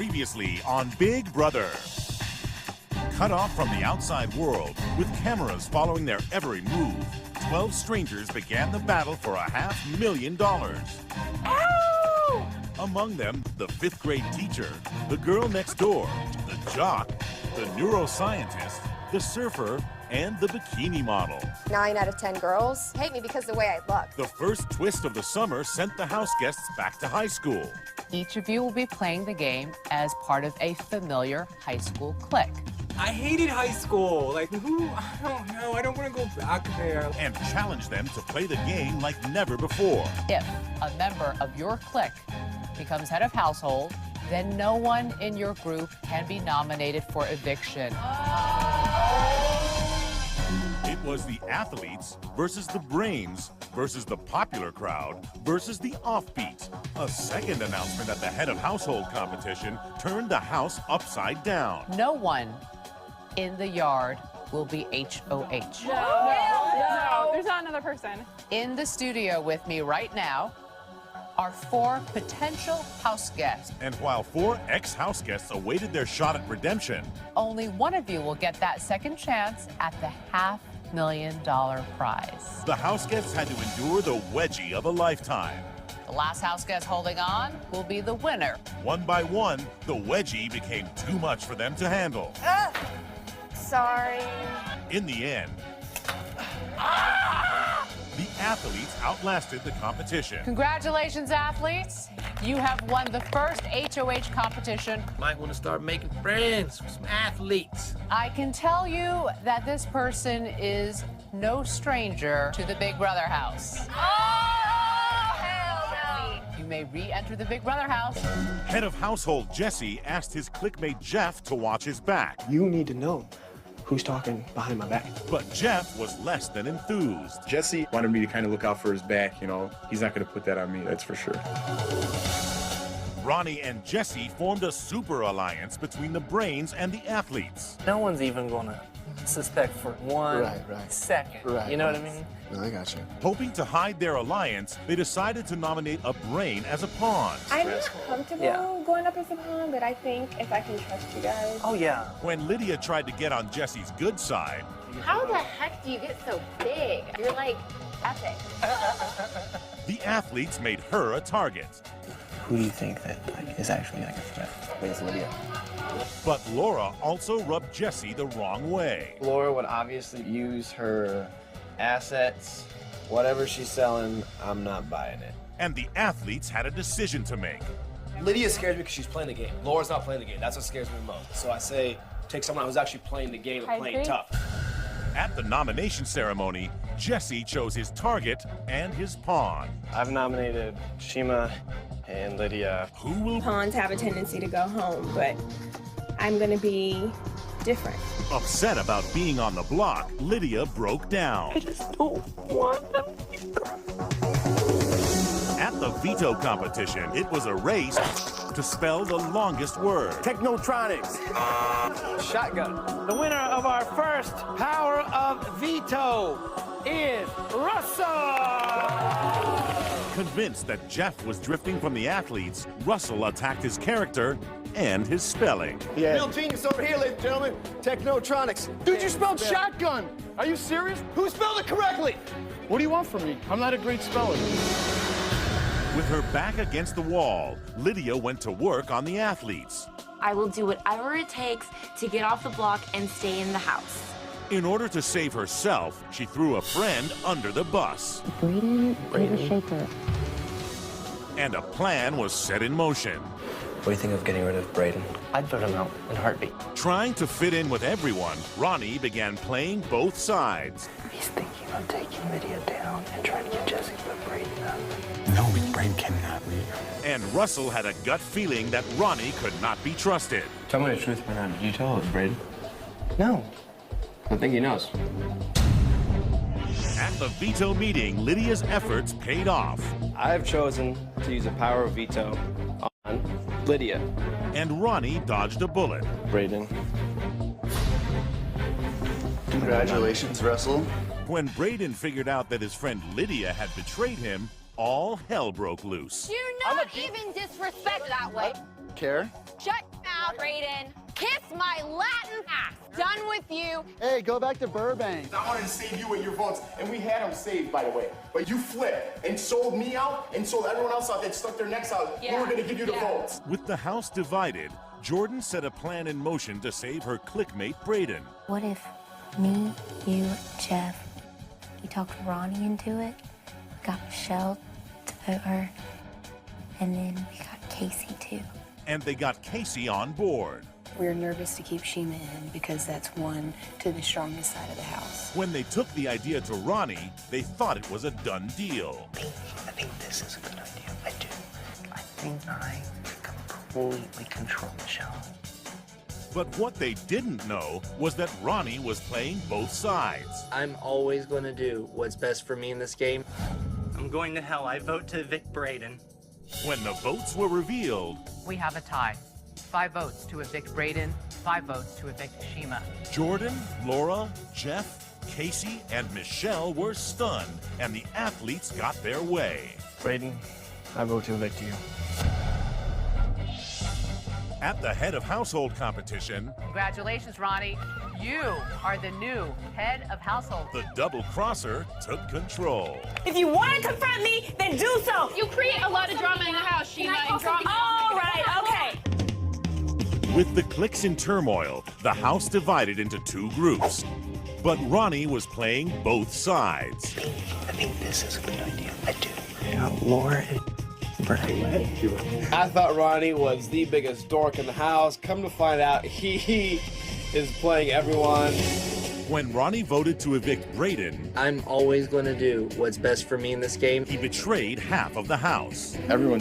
Previously on Big Brother. Cut off from the outside world, with cameras following their every move, 12 strangers began the battle for $500,000. Ow! Among them, the 5th grade teacher, the girl next door, the jock, the neuroscientist, the surfer, and the bikini model. 9 out of 10 girls hate me because of the way I look. The first twist of the summer sent the house guests back to high school. Each of you will be playing the game as part of a familiar high school clique. I hated high school. Like, who? I don't know. I don't want to go back there. And challenge them to play the game like never before. If a member of your clique becomes head of household, then no one in your group can be nominated for eviction. It was the athletes versus the brains versus the popular crowd versus the offbeat. A second announcement at the head of household competition turned the house upside down. No one in the yard will be HOH. No, there's not another person. In the studio with me right now are 4 potential house guests. And while 4 ex-house guests awaited their shot at redemption, only one of you will get that second chance at the $500,000 prize. the house guests had to endure the wedgie of a lifetime. The last house guest holding on will be the winner. One by one, the wedgie became too much for them to handle. Sorry. In the end, the athletes outlasted the competition. Congratulations, athletes. You have won the first HOH competition. Might want to start making friends with some athletes. I can tell you that this person is no stranger to the Big Brother house. Oh, hell no. You may re-enter the Big Brother house. Head of household Jesse asked his clickmate Jeff to watch his back. You need to know who's talking behind my back. But Jeff was less than enthused. Jesse wanted me to kind of look out for his back, you know. He's not going to put that on me, that's for sure. Ronnie and Jesse formed a super alliance between the brains and the athletes. No one's even gonna suspect for one second. You know what I mean? No, I got you. Hoping to hide their alliance, they decided to nominate a brain as a pawn. I'm not comfortable going up as a pawn, but I think if I can trust you guys. Oh, yeah. When Lydia tried to get on Jesse's good side, How the heck do you get so big? You're like epic. the athletes made her a target. Who do you think that is actually like a threat? I think it's Lydia. But Laura also rubbed Jesse the wrong way. Laura would obviously use her assets. Whatever she's selling, I'm not buying it. And the athletes had a decision to make. Lydia scares me because she's playing the game. Laura's not playing the game. That's what scares me the most. So I say, take someone who's actually playing the game and playing tough. At the nomination ceremony, Jesse chose his target and his pawn. I've nominated Shima and Lydia. Who will... Pawns have a tendency to go home, but I'm gonna be different. Upset about being on the block, Lydia broke down. I just don't want them. At the veto competition, it was a race to spell the longest word. Technotronics. Shotgun. The winner of our first Power of Veto is Russell! Convinced that Jeff was drifting from the athletes, Russell attacked his character and his spelling. Real genius over here, ladies and gentlemen. Technotronics. Dude, you spelled shotgun. Are you serious? Who spelled it correctly? What do you want from me? I'm not a great speller. With her back against the wall, Lydia went to work on the athletes. I will do whatever it takes to get off the block and stay in the house. In order to save herself, she threw a friend under the bus. Brayden, shaker. And a plan was set in motion. What do you think of getting rid of Brayden? I'd throw him out in a heartbeat. Trying to fit in with everyone, Ronnie began playing both sides. He's thinking of taking Lydia down and trying to get Jesse to put Brayden up. No, Brayden cannot leave. And Russell had a gut feeling that Ronnie could not be trusted. Tell me the truth, man. Did you tell us, Brayden? No. I think he knows. At the veto meeting, Lydia's efforts paid off. I have chosen to use a power of veto on Lydia. And Ronnie dodged a bullet. Brayden. Congratulations, Russell. When Brayden figured out that his friend Lydia had betrayed him, all hell broke loose. Do not even disrespect that way. Care? Shut Brayden. Kiss my Latin ass. Done with you. Hey, go back to Burbank. I wanted to save you and your votes, and we had them saved, by the way. But you flipped and sold me out and sold everyone else out that stuck their necks out. We were going to give you the votes. With the house divided, Jordan set a plan in motion to save her clickmate Brayden. What if me, you, Jeff, you talked Ronnie into it, we got Michelle to vote her, and then we got Casey too. And they got Casey on board. We're nervous to keep Shima in because that's one to the strongest side of the house. When they took the idea to Ronnie, they thought it was a done deal. I think this is a good idea. I do. I think I can completely control Michelle. But what they didn't know was that Ronnie was playing both sides. I'm always going to do what's best for me in this game. I'm going to hell. I vote to evict Brayden. When the votes were revealed, We have a tie. 5 votes to evict Brayden, 5 votes to evict Shima. Jordan, Laura, Jeff, Casey, and Michelle were stunned, and the athletes got their way. Brayden, I vote to evict you. At the head of household competition, Congratulations, Ronnie. You are the new head of household. the double crosser took control. If you want to confront me, then do so. You create a lot of drama in the house, Shima. And drama. All right, okay. With the cliques in turmoil, the house divided into 2 groups. But Ronnie was playing both sides. I think this is a good idea. I do. Yeah, Laura and Brayden. I thought Ronnie was the biggest dork in the house. Come to find out, he is playing everyone. When Ronnie voted to evict Brayden, I'm always going to do what's best for me in this game. he betrayed half of the house. Everyone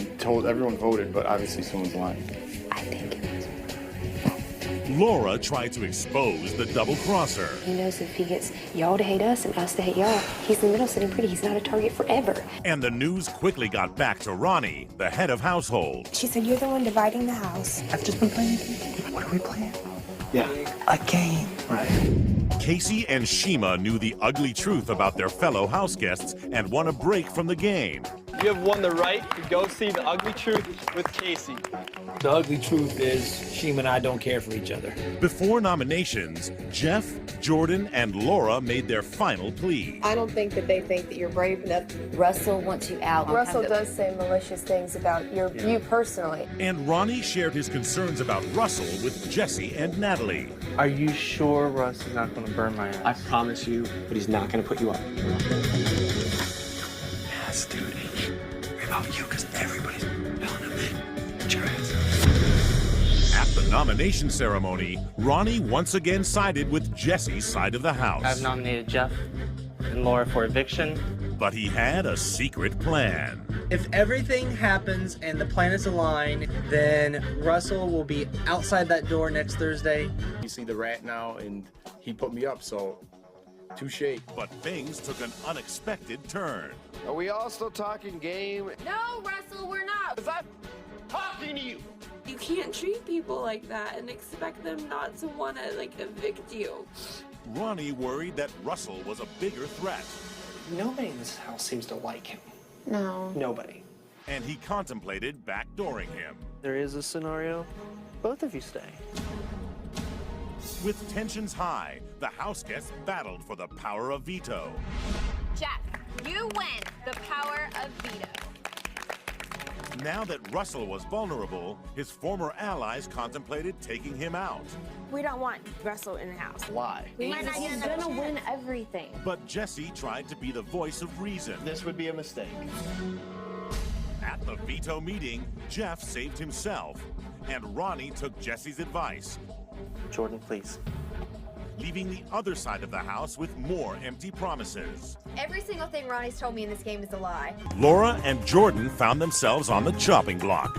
voted, but obviously someone's lying. I think it was. Laura tried to expose the double crosser. He knows if he gets y'all to hate us and us to hate y'all, he's in the middle sitting pretty. He's not a target forever. And the news quickly got back to Ronnie, the head of household. She said, you're the one dividing the house. I've just been playing a game. What are we playing? Yeah, a game. Right. Casey and Shima knew the ugly truth about their fellow house guests and won a break from the game. You have won the right to go see the ugly truth with Casey. The ugly truth is Shima and I don't care for each other. Before nominations, Jeff, Jordan, and Laura made their final plea. I don't think that they think that you're brave enough. Russell wants you out. Russell does say malicious things about you personally. And Ronnie shared his concerns about Russell with Jesse and Natalie. Are you sure Russ is not going to burn my ass? I promise you, but he's not going to put you up. Yes, dude. About you, because everybody's telling him. Get your ass. At the nomination ceremony, Ronnie once again sided with Jesse's side of the house. I've nominated Jeff and Laura for eviction. But he had a secret plan. If everything happens and the planets align, then Russell will be outside that door next Thursday. You see the rat now, and he put me up, so touche. But things took an unexpected turn. Are we all still talking game? No, Russell, we're not. Because I'm talking to you. You can't treat people like that and expect them not to want to, evict you. Ronnie worried that Russell was a bigger threat. Nobody in this house seems to like him. No. Nobody. And he contemplated backdooring him. There is a scenario. Both of you stay. With tensions high, the house guests battled for the power of veto. Jeff, you win the power of veto. Now that Russell was vulnerable, his former allies contemplated taking him out. We don't want Russell in the house. Why? He's gonna win everything. But Jesse tried to be the voice of reason. This would be a mistake. At the veto meeting, Jeff saved himself, and Ronnie took Jesse's advice, Jordan, please. leaving the other side of the house with more empty promises. Every single thing Ronnie's told me in this game is a lie. Laura and Jordan found themselves on the chopping block.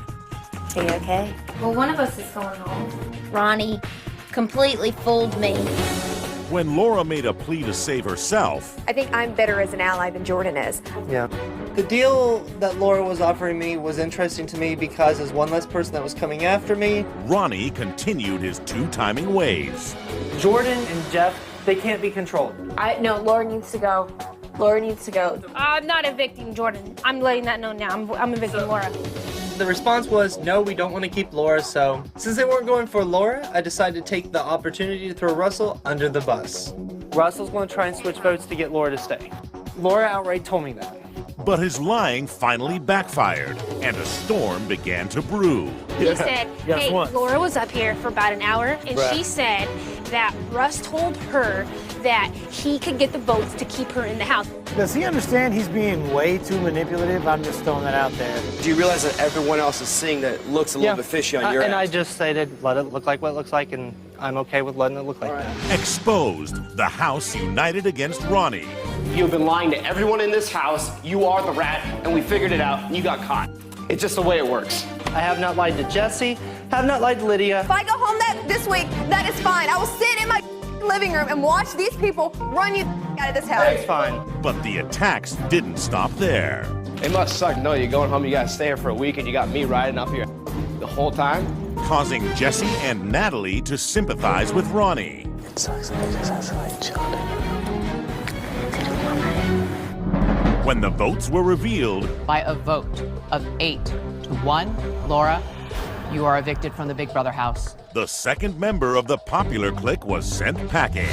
Are you okay? Well, one of us is going home. Ronnie completely fooled me. When Laura made a plea to save herself, I think I'm better as an ally than Jordan is. Yeah. The deal that Laura was offering me was interesting to me because there's one less person that was coming after me. Ronnie continued his two-timing ways. Jordan and Jeff, they can't be controlled. No, Laura needs to go. Laura needs to go. I'm not evicting Jordan. I'm letting that know now. I'm evicting Laura. the response was, no, we don't want to keep Laura, so since they weren't going for Laura, I decided to take the opportunity to throw Russell under the bus. Russell's going to try and switch votes to get Laura to stay. Laura outright told me that. But his lying finally backfired, and a storm began to brew. He said, hey, Laura was up here for about an hour, and she said that Russ told her that he could get the votes to keep her in the house. Does he understand he's being way too manipulative? I'm just throwing that out there. Do you realize that everyone else is seeing that it looks a little bit fishy on your end? And I end? just stated, let it look like what it looks like, and I'm okay with letting it look like that. Exposed, the house united against Ronnie. You've been lying to everyone in this house. You are the rat, and we figured it out, and you got caught. It's just the way it works. I have not lied to Jesse, have not lied to Lydia. If I go home this week, that is fine. I will sit in my living room and watch these people run you out of this house. That's fine. But the attacks didn't stop there. It must suck. No, you're going home, you gotta stay here for a week, and you got me riding up here the whole time. Causing Jesse and Natalie to sympathize with Ronnie. It sucks. I just have to like chill. When the votes were revealed, By a vote of 8-1, Laura, you are evicted from the Big Brother house. the second member of the popular clique was sent packing.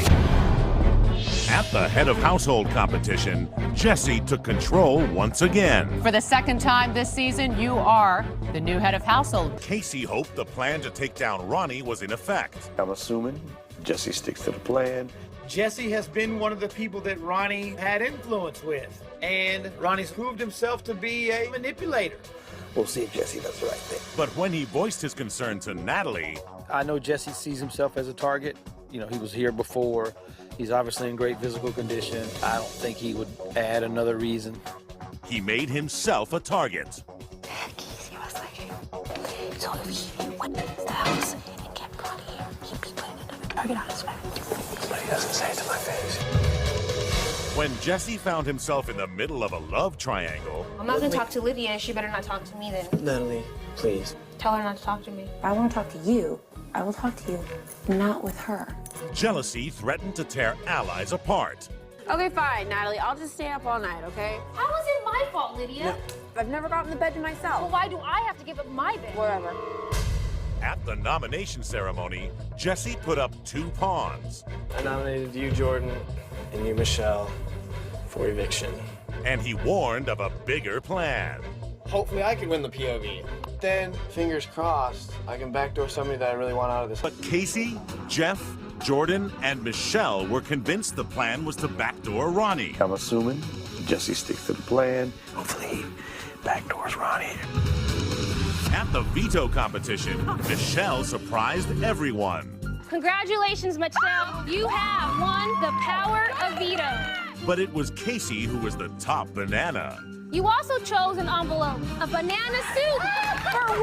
At the head of household competition, Jesse took control once again. For the second time this season, you are the new head of household. Casey hoped the plan to take down Ronnie was in effect. I'm assuming Jesse sticks to the plan. Jesse has been one of the people that Ronnie had influence with, and Ronnie's proved himself to be a manipulator. We'll see if Jesse does the right thing. But when he voiced his concern to Natalie, I know Jesse sees himself as a target. You know, he was here before. He's obviously in great physical condition. I don't think he would add another reason. he made himself a target. Casey was like, so if he went into the house and kept Ronnie here, he'd be putting another target on his back. But he doesn't say it to my face. When Jesse found himself in the middle of a love triangle, I'm not gonna talk to Lydia, and she better not talk to me then. Natalie, please. Tell her not to talk to me. If I want to talk to you, I will talk to you, not with her. jealousy threatened to tear allies apart. Okay, fine, Natalie. I'll just stay up all night, okay? How was it my fault, Lydia? I've never gotten the bed to myself. Well, why do I have to give up my bed? Whatever. At the nomination ceremony, Jesse put up 2 pawns, I nominated you, Jordan, and you, Michelle, for eviction. and he warned of a bigger plan. Hopefully I can win the POV. Then, fingers crossed, I can backdoor somebody that I really want out of this. But Casey, Jeff, Jordan, and Michelle were convinced the plan was to backdoor Ronnie. I'm assuming Jesse sticks to the plan. Hopefully he backdoors Ronnie. At the veto competition, Michelle surprised everyone. Congratulations, Michelle. You have won the power of veto. But it was Casey who was the top banana. You also chose an envelope, a banana suit, for 1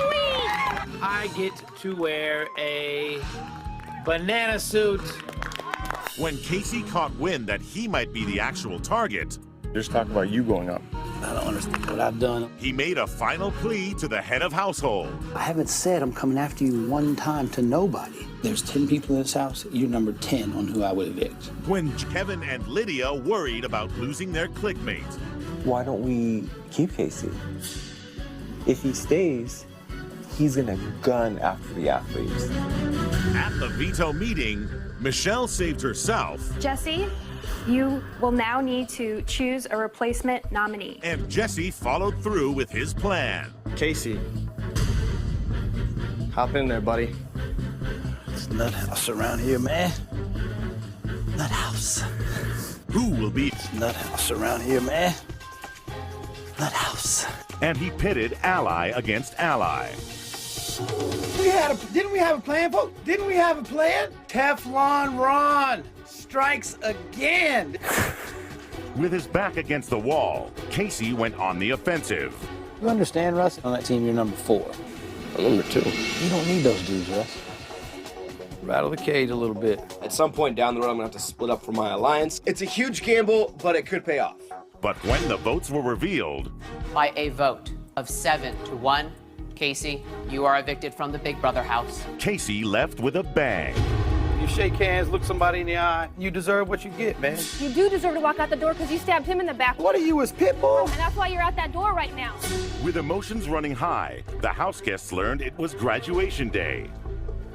week. I get to wear a banana suit. When Casey caught wind that he might be the actual target, Just talk about you going up. I don't understand what I've done. he made a final plea to the head of household. I haven't said I'm coming after you one time to nobody. There's 10 people in this house. You're number 10 on who I would evict. When Kevin and Lydia worried about losing their clique mate. Why don't we keep Casey? If he stays, he's gonna gun after the athletes. At the veto meeting, Michelle saved herself, Jesse, you will now need to choose a replacement nominee. and Jesse followed through with his plan. Casey, hop in there, buddy. It's nut house around here, man. Nut house. Who will be? It's nut house around here, man. Nut house. And he pitted ally against ally. Didn't we have a plan, folks? Didn't we have a plan? Teflon Ron strikes again. With his back against the wall, Casey went on the offensive. You understand, Russ? On that team, you're number 4. I'm number 2. You don't need those dudes, Russ. Rattle the cage a little bit. At some point down the road, I'm gonna have to split up from my alliance. It's a huge gamble, but it could pay off. But when the votes were revealed, By a vote of 7-1, Casey, you are evicted from the Big Brother house. Casey left with a bang. You shake hands, look somebody in the eye. You deserve what you get, man. You do deserve to walk out the door because you stabbed him in the back. What are you, his pit bull? And that's why you're out that door right now. With emotions running high, the house guests learned it was graduation day.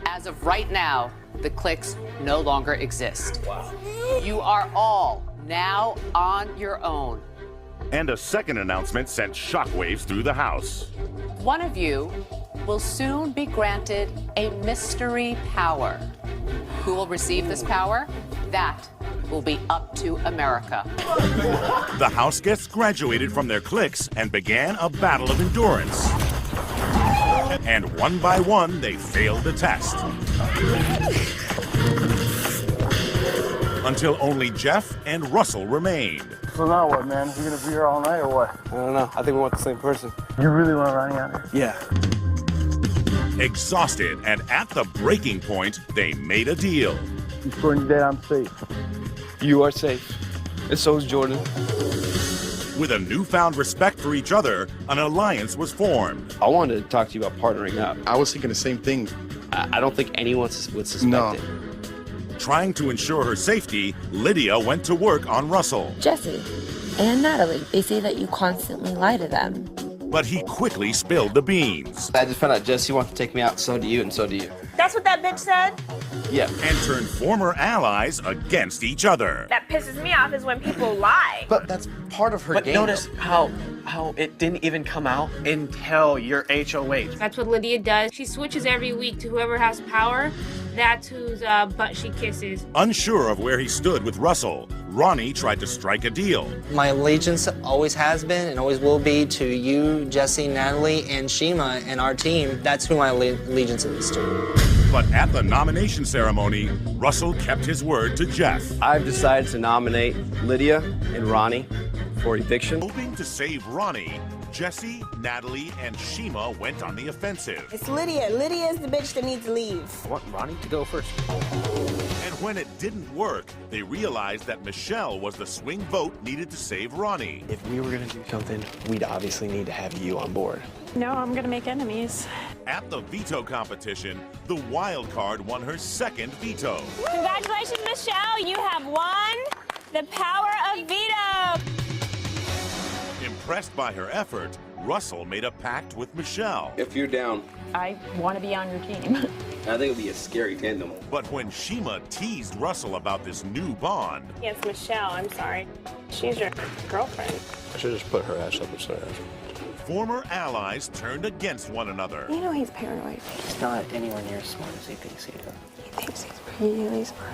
As of right now, the cliques no longer exist. Wow. You are all now on your own. And a second announcement sent shockwaves through the house. One of you will soon be granted a mystery power. Who will receive this power? That will be up to America. The house guests graduated from their cliques and began a battle of endurance. And one by one, they failed the test. Until only Jeff and Russell remained. So now what, man? You gonna be here all night or what? I don't know. I think we want the same person. You really want Ronnie out here? Yeah. Exhausted and at the breaking point, they made a deal. You swearing that I'm safe? You are safe. And so is Jordan. With a newfound respect for each other, an alliance was formed. I wanted to talk to you about partnering up. I was thinking the same thing. I don't think anyone would suspect it. Trying to ensure her safety, Lydia went to work on Russell. Jesse and Natalie, they say that you constantly lie to them. But he quickly spilled the beans. I just found out Jesse wants to take me out, so do you, and so do you. That's what that bitch said? Yeah. And turned former allies against each other. That pisses me off is when people lie. But that's part of her game. Notice how it didn't even come out until your HOH. That's what Lydia does. She switches every week to whoever has power. That's whose butt she kisses. Unsure of where he stood with Russell, Ronnie tried to strike a deal. My allegiance always has been and always will be to you, Jesse, Natalie, and Shima and our team. That's who my allegiance is to. But at the nomination ceremony, Russell kept his word to Jeff. I've decided to nominate Lydia and Ronnie for eviction. Hoping to save Ronnie, Jesse, Natalie, and Shima went on the offensive. It's Lydia. Lydia is the bitch that needs to leave. I want Ronnie to go first. And when it didn't work, they realized that Michelle was the swing vote needed to save Ronnie. If we were gonna do something, we'd obviously need to have you on board. No, I'm gonna make enemies. At the veto competition, the wild card won her second veto. Congratulations, Michelle. You have won the power of veto. Impressed by her effort, Russell made a pact with Michelle. If you're down, I want to be on your team. I think it'll be a scary tandem. But when Shima teased Russell about this new bond, Yes, Michelle. I'm sorry. She's your girlfriend. I should just put her ass up instead. former allies turned against one another. You know he's paranoid. He's not anywhere near as smart as he thinks he is. He thinks he's really smart.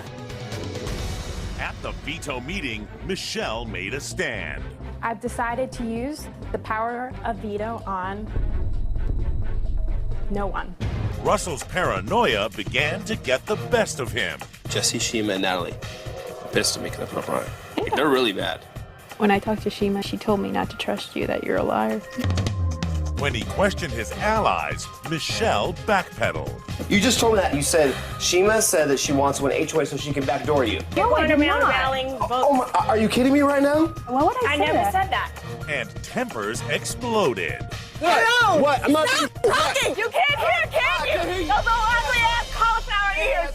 At the veto meeting, Michelle made a stand. I've decided to use the power of veto on no one. Russell's paranoia began to get the best of him. Jesse, Shima, and Natalie are pissed at me because I put up Ryan. Like, they're really bad. When I talked to Shima, she told me not to trust you, that you're a liar. When he questioned his allies, Michelle backpedaled. You just told me that. You said Shima said that she wants to win HOA so she can backdoor you. You're going around rallying votes. Oh my, are you kidding me right now? Why would I say never that? said that. And tempers exploded. What? No! What? I'm not. Stop talking! You can't hear, can you? Those ugly ass cauliflower ears.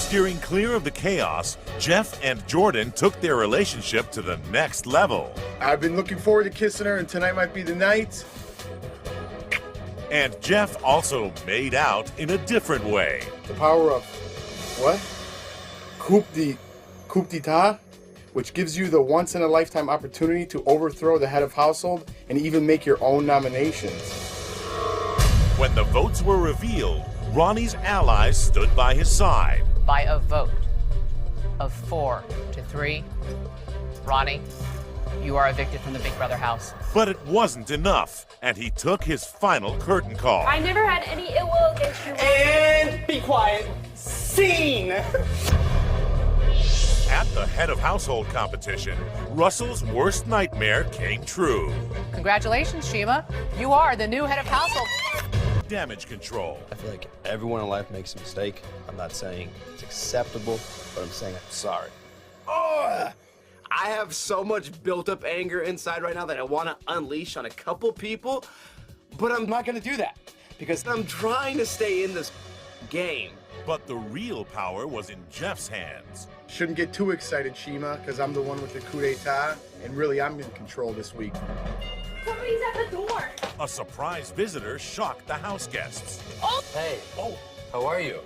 Steering clear of the chaos, Jeff and Jordan took their relationship to the next level. I've been looking forward to kissing her, and tonight might be the night. And Jeff also made out in a different way. The power of what? Coup d'etat, which gives you the once-in-a-lifetime opportunity to overthrow the head of household and even make your own nominations. When the votes were revealed, Ronnie's allies stood by his side. By a vote of 4-3, Ronnie, you are evicted from the Big Brother house. But it wasn't enough, and he took his final curtain call. I never had any ill will against you. And be quiet. Scene! At the head of household competition, Russell's worst nightmare came true. Congratulations, Shima. You are the new head of household. Damage control. I feel like everyone in life makes a mistake. I'm not saying it's acceptable, but I'm saying I'm sorry. Oh, I have so much built-up anger inside right now that I want to unleash on a couple people, but I'm not going to do that because I'm trying to stay in this game. But the real power was in Jeff's hands. Shouldn't get too excited, Shima, because I'm the one with the coup d'etat, and really I'm in control this week. Somebody's at the door. A surprise visitor shocked the house guests. Oh! Hey, how are you?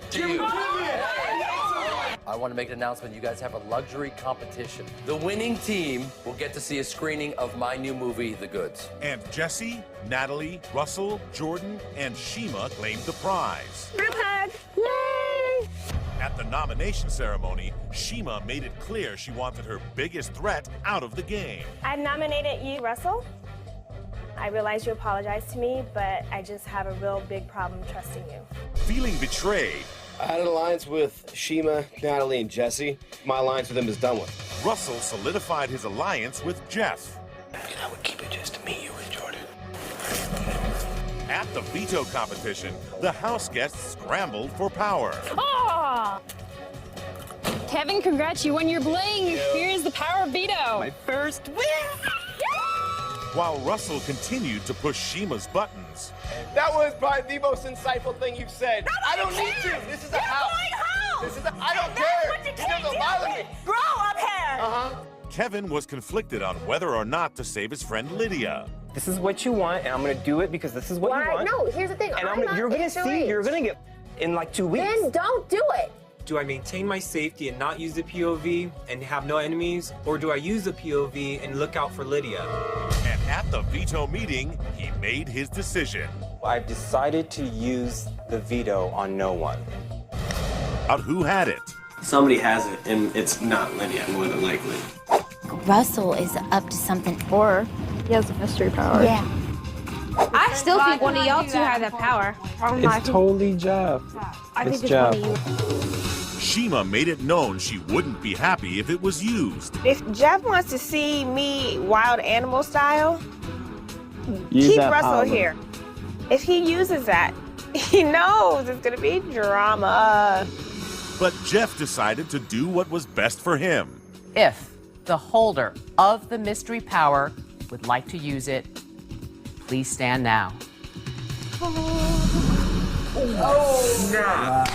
I want to make an announcement. You guys have a luxury competition. The winning team will get to see a screening of my new movie, The Goods. And Jesse, Natalie, Russell, Jordan, and Shima claimed the prize. Group hug. Yay! At the nomination ceremony, Shima made it clear she wanted her biggest threat out of the game. I've nominated you, Russell. I realize you apologized to me, but I just have a real big problem trusting you. Feeling betrayed, I had an alliance with Shima, Natalie, and Jesse. My alliance with them is done with. Russell solidified his alliance with Jeff. I would keep it just to me, you and Jordan. At the veto competition, the house guests scrambled for power. Oh! Kevin, congrats, you won your bling. Here's the power veto. My first win! While Russell continued to push Shima's buttons. That was probably the most insightful thing you've said. I don't need to. This is a house. This is I don't care. It doesn't bother me. Grow up here. Kevin was conflicted on whether or not to save his friend Lydia. This is what you want, and I'm gonna do it because this is what you want. No, here's the thing. And you're gonna see, you're gonna get in like 2 weeks. Then don't do it. Do I maintain my safety and not use the POV and have no enemies? Or do I use the POV and look out for Lydia? And at the veto meeting, he made his decision. I've decided to use the veto on no one. Out who had it? Somebody has it, and it's not Lydia, more than likely. Russell is up to something, or he has a mystery power. Yeah. I still think one of y'all two have that power. It's totally Jeff. I think it's Jeff. one of you. Shima made it known she wouldn't be happy if it was used. If Jeff wants to see me wild animal style, Use keep that Russell power. here. If he uses that, he knows it's gonna be drama. But Jeff decided to do what was best for him. If the holder of the mystery power would like to use it, please stand now.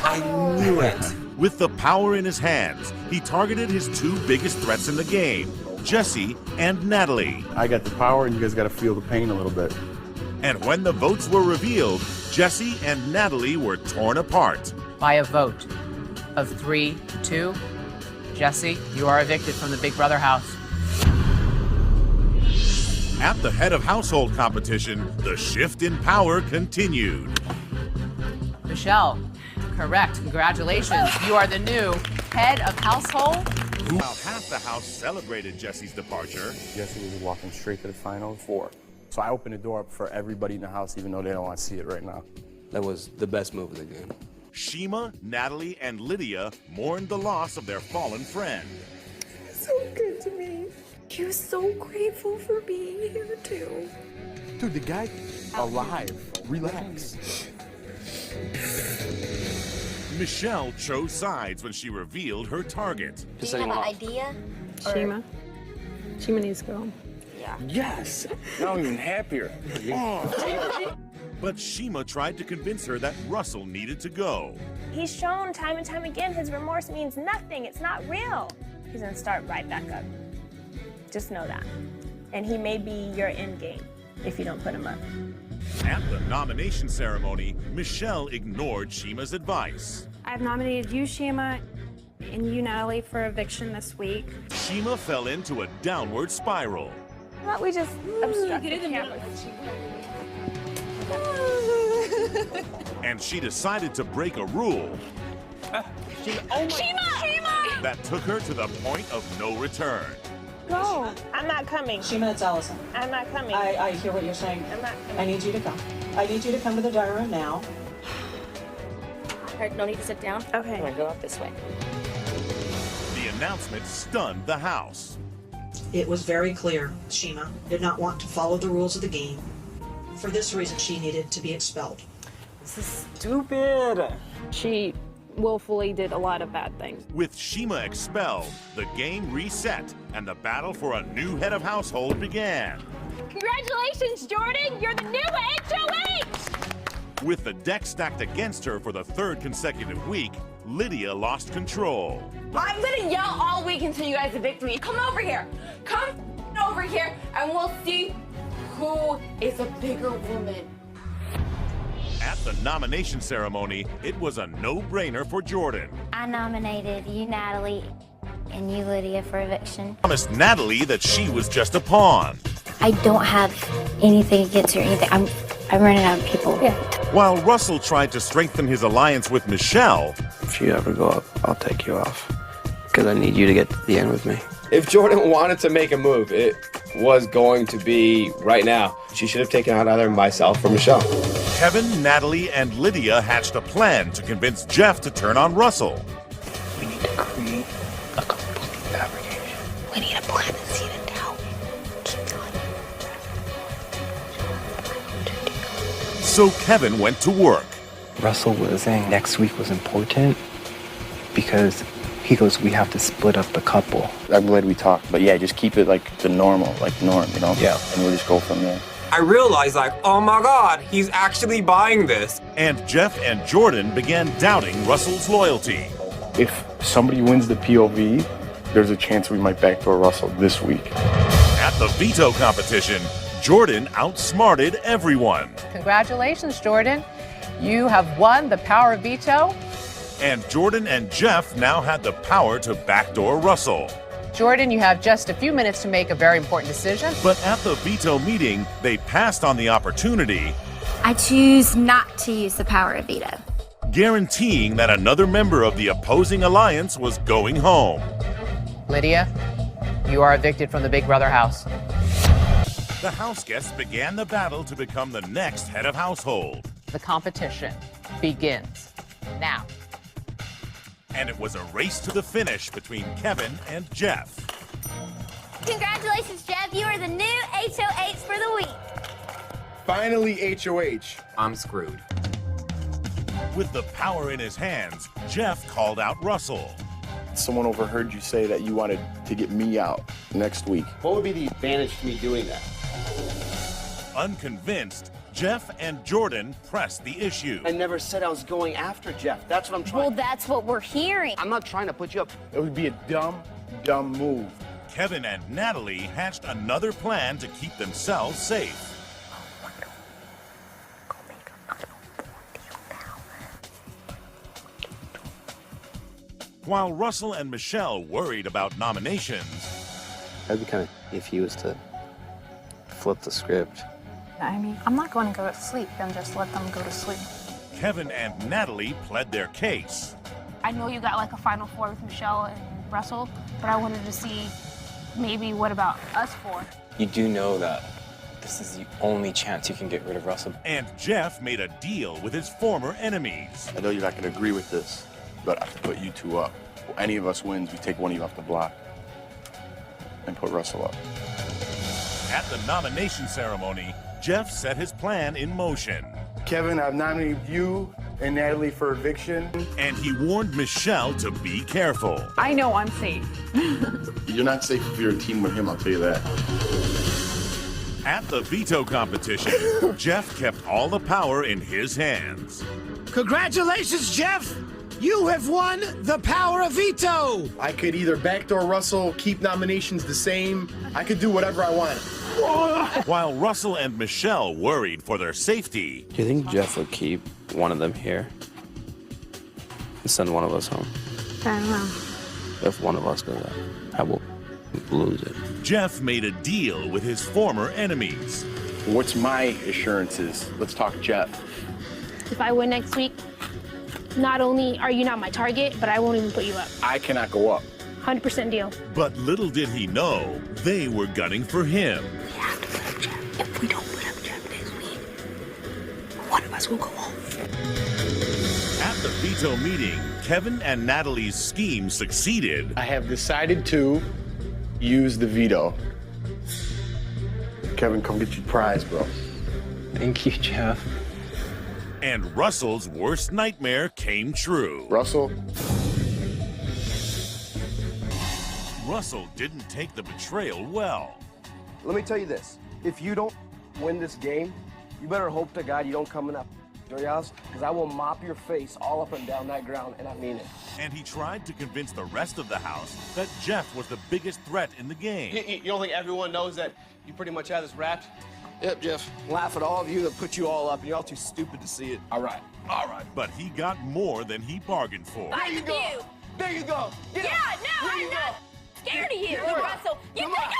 I knew it. With the power in his hands, he targeted his two biggest threats in the game, Jesse and Natalie. I got the power, and you guys got to feel the pain a little bit. And when the votes were revealed, Jesse and Natalie were torn apart. By a vote of 3-2, Jesse, you are evicted from the Big Brother house. At the head of household competition, the shift in power continued. Michelle, correct. Congratulations. You are the new head of household. While half the house celebrated Jesse's departure, Jesse was walking straight to the final four. So I opened the door up for everybody in the house, even though they don't want to see it right now. That was the best move of the game. Shima, Natalie, and Lydia mourned the loss of their fallen friend. So good to me. He was so grateful for being here too. Dude, the guy alive. Relax. Michelle chose sides when she revealed her target. Do you have an idea? Shima. Shima needs to go home. Yeah. Yes. Now I'm even happier. But Shima tried to convince her that Russell needed to go. He's shown time and time again his remorse means nothing. It's not real. He's gonna start right back up. Just know that. And he may be your end game if you don't put him up. At the nomination ceremony, Michelle ignored Shima's advice. I've nominated you, Shima, and you, Natalie, for eviction this week. Shima fell into a downward spiral. How about we just obstruct the camera? And she decided to break a rule Shima! that took her to the point of no return. Go. I'm not coming. Shima, it's Allison. I'm not coming. I hear what you're saying. I'm not coming. I need you to come. I need you to come to the dining room now. All right, no need to sit down. Okay. I'm gonna go up this way. The announcement stunned the house. It was very clear Shima did not want to follow the rules of the game. For this reason, she needed to be expelled. This is stupid. She willfully did a lot of bad things. With Shima expelled, the game reset and the battle for a new head of household began. Congratulations, Jordan! You're the new HOH! With the deck stacked against her for the third consecutive week, Lydia lost control. I'm gonna yell all week until you guys evict me. Come over here. Come over here and we'll see who is a bigger woman. At the nomination ceremony, it was a no-brainer for Jordan. I nominated you, Natalie, and you, Lydia, for eviction. Promised Natalie that she was just a pawn. I don't have anything against her or anything. I'm running out of people. Yeah. While Russell tried to strengthen his alliance with Michelle. If you ever go up, I'll take you off. Because I need you to get to the end with me. If Jordan wanted to make a move, it was going to be right now. She should have taken out either myself or Michelle. Kevin, Natalie, and Lydia hatched a plan to convince Jeff to turn on Russell. We need to create a complete fabrication. We need a plan to see the doubt. Keep going. So Kevin went to work. Russell was saying next week was important because he goes, we have to split up the couple. I'm glad we talked, but yeah, just keep it like the norm, you know? Yeah. And we'll just go from there. I realized, like, oh my God, he's actually buying this. And Jeff and Jordan began doubting Russell's loyalty. If somebody wins the POV, there's a chance we might backdoor Russell this week. At the veto competition, Jordan outsmarted everyone. Congratulations, Jordan. You have won the power of veto. And Jordan and Jeff now had the power to backdoor Russell. Jordan, you have just a few minutes to make a very important decision. But at the veto meeting, they passed on the opportunity. I choose not to use the power of veto. Guaranteeing that another member of the opposing alliance was going home. Lydia, you are evicted from the Big Brother house. The house guests began the battle to become the next head of household. The competition begins now. And it was a race to the finish between Kevin and Jeff. Congratulations, Jeff. You are the new HOH for the week. Finally, HOH. I'm screwed. With the power in his hands, Jeff called out Russell. Someone overheard you say that you wanted to get me out next week. What would be the advantage to me doing that? Unconvinced, Jeff and Jordan pressed the issue. I never said I was going after Jeff. That's what I'm trying. Well, that's what we're hearing. I'm not trying to put you up. It would be a dumb move. Kevin and Natalie hatched another plan to keep themselves safe. While Russell and Michelle worried about nominations, That'd be kind of if he was to flip the script. I mean, I'm not going to go to sleep and just let them go to sleep. Kevin and Natalie pled their case. I know you got like a final four with Michelle and Russell, but I wanted to see maybe what about us four? You do know that this is the only chance you can get rid of Russell. And Jeff made a deal with his former enemies. I know you're not going to agree with this, but I can put you two up. If any of us wins, we take one of you off the block and put Russell up. At the nomination ceremony, Jeff set his plan in motion. Kevin, I've nominated you and Natalie for eviction. And he warned Michelle to be careful. I know I'm safe. You're not safe if you're a team with him, I'll tell you that. At the veto competition, Jeff kept all the power in his hands. Congratulations, Jeff! You have won the power of veto! I could either backdoor Russell, keep nominations the same. I could do whatever I want. While Russell and Michelle worried for their safety. Do you think Jeff would keep one of them here and send one of us home? I don't know. If one of us goes out, I will lose it. Jeff made a deal with his former enemies. What's my assurances? Let's talk Jeff. If I win next week, not only are you not my target, but I won't even put you up. I cannot go up. 100% deal. But little did he know, they were gunning for him. We have to put up Jeff. If we don't put up Jeff next week, one of us will go home. At the veto meeting, Kevin and Natalie's scheme succeeded. I have decided to use the veto. Kevin, come get your prize, bro. Thank you, Jeff. And Russell's worst nightmare came true. Russell didn't take the betrayal well. Let me tell you this. If you don't win this game, you better hope to God you don't come up your house, because I will mop your face all up and down that ground, and I mean it. And he tried to convince the rest of the house that Jeff was the biggest threat in the game. You don't think everyone knows that you pretty much have this wrapped? Yep, Jeff. Laugh at all of you that put you all up, and you're all too stupid to see it. All right. But he got more than he bargained for. There you go. There you go. Yeah, no, I'm not scared of you, Russell. You think I'm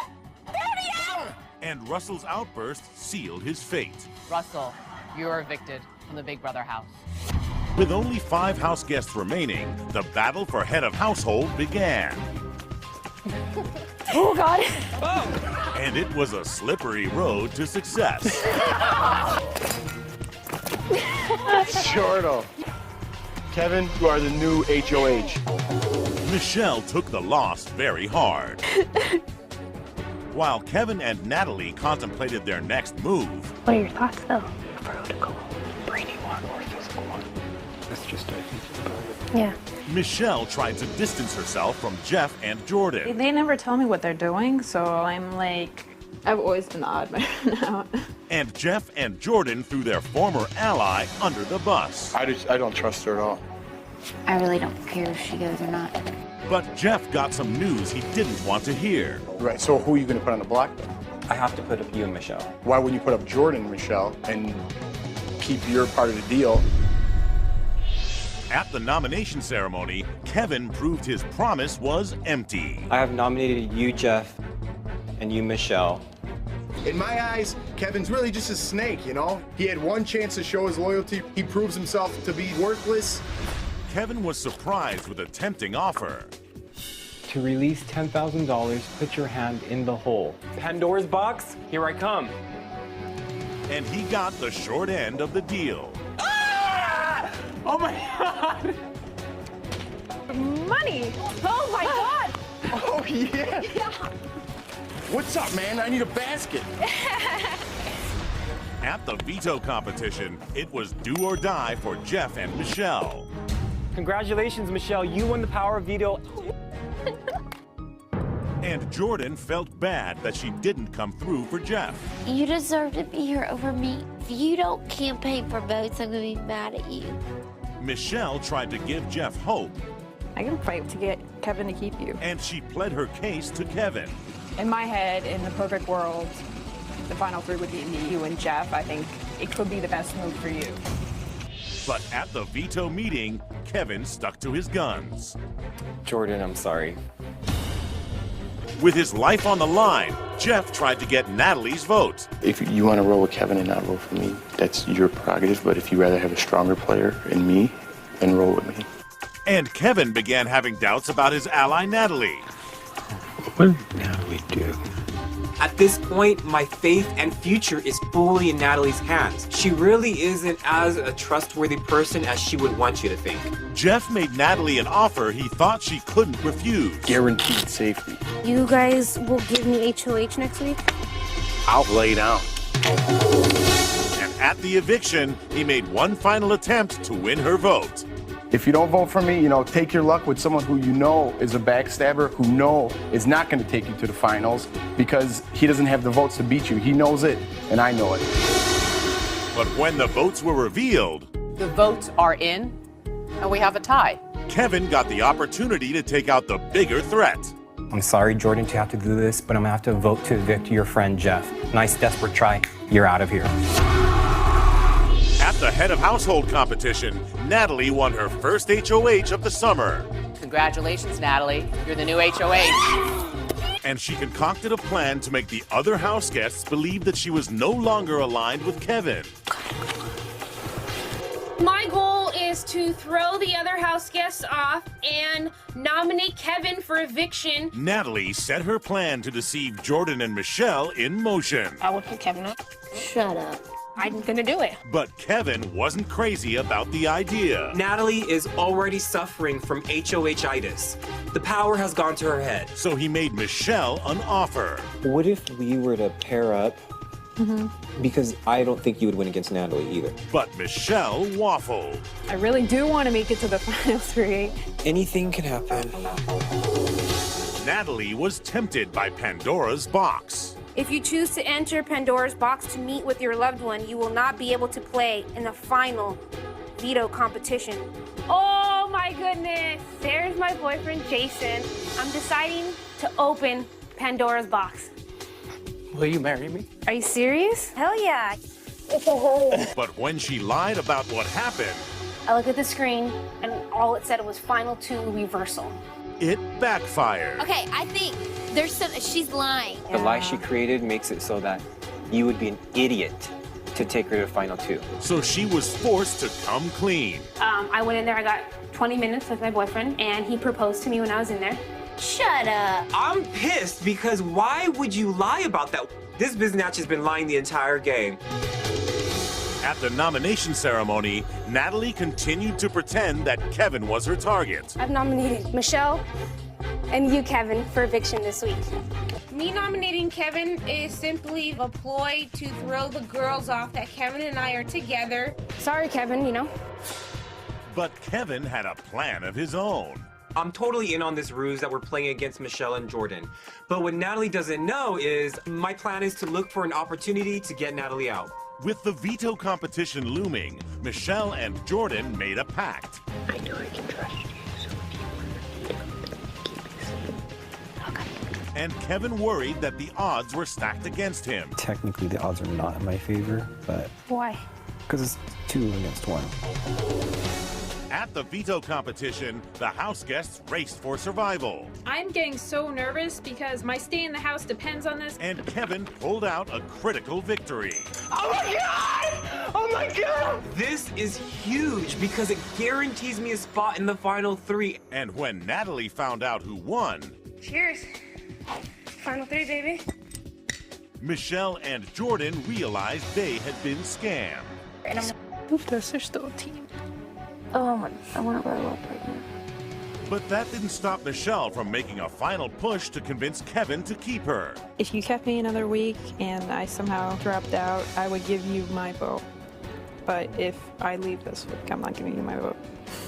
scared of you? And Russell's outburst sealed his fate. Russell, you're evicted from the Big Brother house. With only 5 house guests remaining, the battle for head of household began. Oh, God. And it was a slippery road to success. Shorto. Kevin, you are the new HOH. Michelle took the loss very hard. While Kevin and Natalie contemplated their next move. What are your thoughts, though? Vertical, brainy one, or physical one. That's just, I think, about it. Yeah. Michelle tried to distance herself from Jeff and Jordan. They never tell me what they're doing, so I'm like, I've always been the odd man out. And Jeff and Jordan threw their former ally under the bus. I don't trust her at all. I really don't care if she goes or not. But Jeff got some news he didn't want to hear. Right, so who are you going to put on the block then? I have to put up you and Michelle. Why wouldn't you put up Jordan and Michelle and keep your part of the deal? At the nomination ceremony, Kevin proved his promise was empty. I have nominated you, Jeff, and you, Michelle. In my eyes, Kevin's really just a snake, you know? He had one chance to show his loyalty. He proves himself to be worthless. Kevin was surprised with a tempting offer. To release $10,000, put your hand in the hole. Pandora's box, here I come. And he got the short end of the deal. Ah! Oh my God! Money! Oh my God! Oh yeah! What's up, man? I need a basket. At the veto competition, it was do or die for Jeff and Michelle. Congratulations, Michelle. You won the power of veto. And Jordan felt bad that she didn't come through for Jeff. You deserve to be here over me. If you don't campaign for votes, I'm going to be mad at you. Michelle tried to give Jeff hope. I can fight to get Kevin to keep you. And she pled her case to Kevin. In my head, in the perfect world, the final 3 would be me, you, and Jeff. I think it could be the best move for you. But at the veto meeting, Kevin stuck to his guns. Jordan, I'm sorry. With his life on the line, Jeff tried to get Natalie's vote. If you want to roll with Kevin and not roll for me, that's your prerogative. But if you rather have a stronger player in me, then roll with me. And Kevin began having doubts about his ally Natalie. What did Natalie do? At this point, my faith and future is fully in Natalie's hands. She really isn't as a trustworthy person as she would want you to think. Jeff made Natalie an offer he thought she couldn't refuse. Guaranteed safety. You guys will give me HOH next week? I'll lay down. And at the eviction, he made one final attempt to win her vote. If you don't vote for me, take your luck with someone who you know is a backstabber, who know is not going to take you to the finals because he doesn't have the votes to beat you. He knows it, and I know it. But when the votes were revealed, The votes are in, and we have a tie. Kevin got the opportunity to take out the bigger threat. I'm sorry, Jordan, to have to do this, but I'm gonna have to vote to evict your friend, Jeff. Nice, desperate try. You're out of here. At the head of household competition, Natalie won her first HOH of the summer. Congratulations, Natalie. You're the new HOH. And she concocted a plan to make the other house guests believe that she was no longer aligned with Kevin. My goal is to throw the other house guests off and nominate Kevin for eviction. Natalie set her plan to deceive Jordan and Michelle in motion. I would put Kevin up. Shut up. I'm gonna do it. But Kevin wasn't crazy about the idea. Natalie is already suffering from HOH-itis. The power has gone to her head. So he made Michelle an offer. What if we were to pair up? Because I don't think you would win against Natalie either. But Michelle waffled. I really do want to make it to the final 3. Anything can happen. Natalie was tempted by Pandora's box. If you choose to enter Pandora's box to meet with your loved one, you will not be able to play in the final veto competition. Oh my goodness, there's my boyfriend Jason. I'm deciding to open Pandora's box. Will you marry me? Are you serious? Hell yeah. It's a hole. But when she lied about what happened, I looked at the screen and all it said was final 2 reversal. it backfired. Okay, I think there's some, she's lying. The lie she created makes it so that you would be an idiot to take her to final 2. So she was forced to come clean. I went in there, I got 20 minutes with my boyfriend, and he proposed to me when I was in there. Shut up. I'm pissed because why would you lie about that? This biznatch has been lying the entire game. At the nomination ceremony, Natalie continued to pretend that Kevin was her target. I've nominated Michelle and you, Kevin, for eviction this week. Me nominating Kevin is simply a ploy to throw the girls off that Kevin and I are together. Sorry, Kevin, you know. But Kevin had a plan of his own. I'm totally in on this ruse that we're playing against Michelle and Jordan. But what Natalie doesn't know is my plan is to look for an opportunity to get Natalie out. With the veto competition looming, Michelle and Jordan made a pact. I know I can trust you, so if you want to keep this. And Kevin worried that the odds were stacked against him. Technically, the odds are not in my favor, but... Why? Because it's 2 against 1. At the veto competition, the house guests raced for survival. I'm getting so nervous because my stay in the house depends on this. And Kevin pulled out a critical victory. Oh my God! Oh my God! This is huge because it guarantees me a spot in the final 3. And when Natalie found out who won... Cheers. Final 3, baby. Michelle and Jordan realized they had been scammed. This is still a team. Oh my, I want to roll up right now. But that didn't stop Michelle from making a final push to convince Kevin to keep her. If you kept me another week and I somehow dropped out, I would give you my vote. But if I leave this week, I'm not giving you my vote.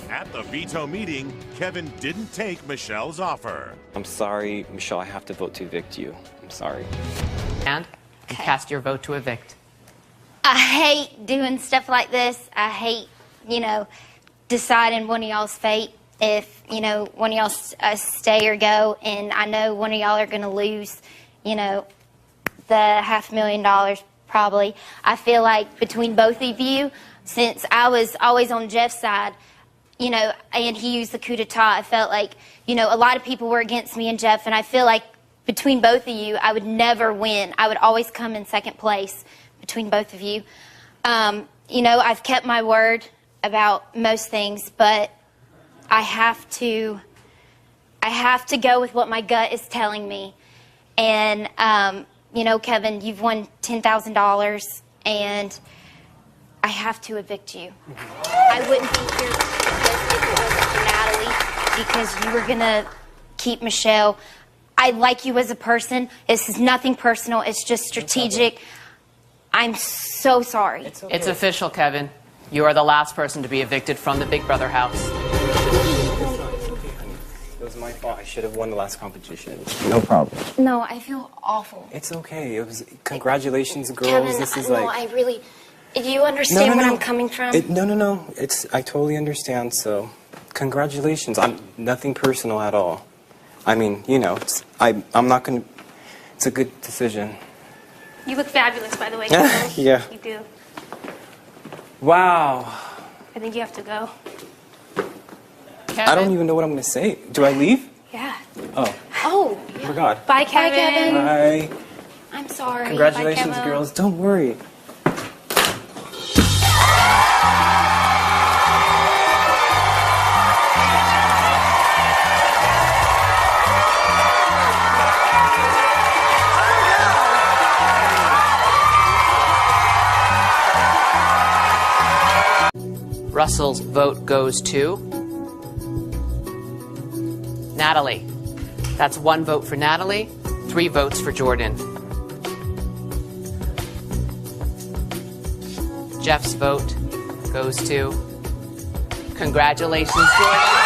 At the veto meeting, Kevin didn't take Michelle's offer. I'm sorry, Michelle, I have to vote to evict you. I'm sorry. And you cast your vote to evict. I hate doing stuff like this. I hate, deciding one of y'all's fate. If, one of y'all stay or go, and I know one of y'all are going to lose, the $500,000 probably. I feel like between both of you, since I was always on Jeff's side, and he used the coup d'etat, I felt like, a lot of people were against me and Jeff, and I feel like between both of you, I would never win. I would always come in second place between both of you. I've kept my word about most things, but I have to go with what my gut is telling me. And, Kevin, you've won $10,000, and I have to evict you. I wouldn't be here if it wasn't for Natalie, because you were going to keep Michelle. I like you as a person. This is nothing personal. It's just strategic. I'm so sorry. It's official, Kevin. You are the last person to be evicted from the Big Brother house. It was my fault. I should have won the last competition. No problem. No, I feel awful. It's okay. It was congratulations, girls. Kevin, this is no, like... I really... Do you understand where I'm coming from? No. I totally understand, so congratulations. I'm nothing personal at all. I mean, I'm not going to... It's a good decision. You look fabulous, by the way. Yeah. You do. Wow. I think you have to go. Kevin? I don't even know what I'm going to say. Do I leave? Yeah. Oh. Oh. I forgot. Bye, Kevin. Bye. I'm sorry. Congratulations, Bye, Kevin. girls. Don't worry. Russell's vote goes to Natalie. That's 1 vote for Natalie, 3 votes for Jordan. Jeff's vote goes to... Congratulations, Jordan.